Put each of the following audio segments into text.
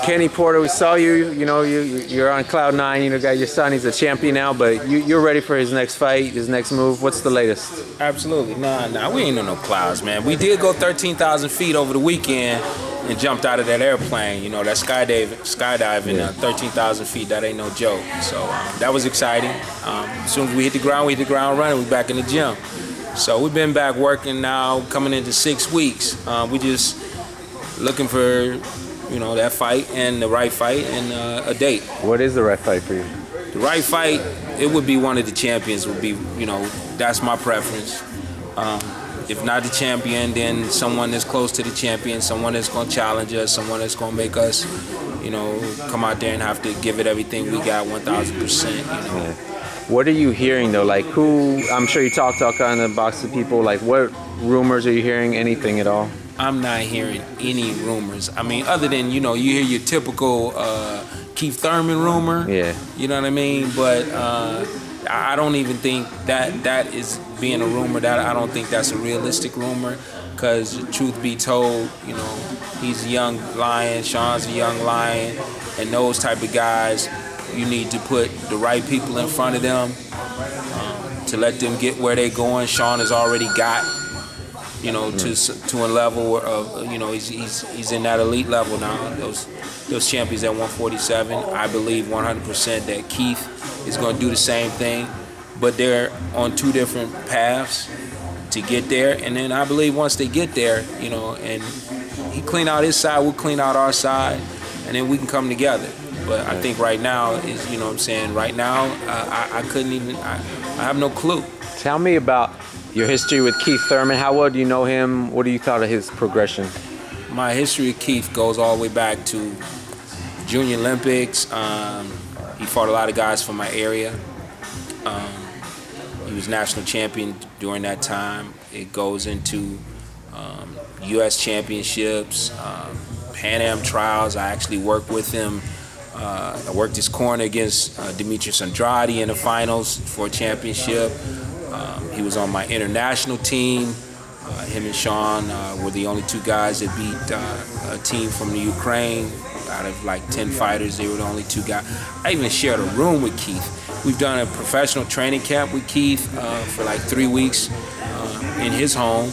Kenny Porter, we saw you. You know, you're on cloud nine. You know, got your son. He's a champion now, but you're ready for his next fight, his next move. What's the latest? Absolutely. Nah, we ain't on no clouds, man. We did go 13,000 feet over the weekend and jumped out of that airplane. You know, that skydiving 13,000 feet. That ain't no joke. So that was exciting. As soon as we hit the ground running. We back in the gym. So we've been back working now, coming into 6 weeks. We just looking for, you know, that fight and the right fight and a date. What is the right fight for you? The right fight, it would be one of the champions. Would be, you know, that's my preference. If not the champion, then someone that's close to the champion, someone that's going to challenge us, someone that's going to make us, you know, come out there and have to give it everything we got 1,000%. You know. Yeah. What are you hearing though? Like who? I'm sure you talk to all kind of box of people. Like what rumors are you hearing? Anything at all? I'm not hearing any rumors. I mean, other than, you know, you hear your typical Keith Thurman rumor. Yeah. You know what I mean? But I don't even think that is being a rumor. That I don't think that's a realistic rumor. Because truth be told, you know, he's a young lion. Shawn's a young lion, and those type of guys, you need to put the right people in front of them to let them get where they're going. Shawn has already got, you know, to a level of, you know, he's in that elite level now. Those champions at 147, I believe 100% that Keith is going to do the same thing, but they're on two different paths to get there. And then I believe once they get there, you know, and he clean out his side, we'll clean out our side, and then we can come together. But I think right now is, you know what I'm saying, right now, I couldn't even, I have no clue. Tell me about your history with Keith Thurman. How well do you know him? What do you thought of his progression? My history with Keith goes all the way back to Junior Olympics. He fought a lot of guys from my area. He was national champion during that time. It goes into U.S. championships, Pan Am trials. I actually worked with him. I worked his corner against Demetrius Andrade in the finals for a championship. He was on my international team. Him and Shawn were the only two guys that beat a team from the Ukraine. Out of like 10 fighters, they were the only two guys. I even shared a room with Keith. We've done a professional training camp with Keith for like 3 weeks in his home.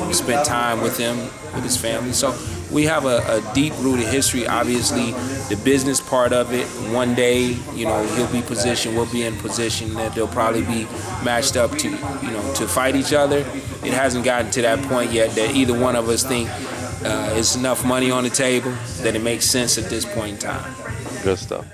We spent time with him, with his family. So we have a deep-rooted history. Obviously, the business part of it, one day, you know, he'll be positioned, we'll be in position that they'll probably be matched up to, you know, to fight each other. It hasn't gotten to that point yet that either one of us think it's enough money on the table that it makes sense at this point in time. Good stuff.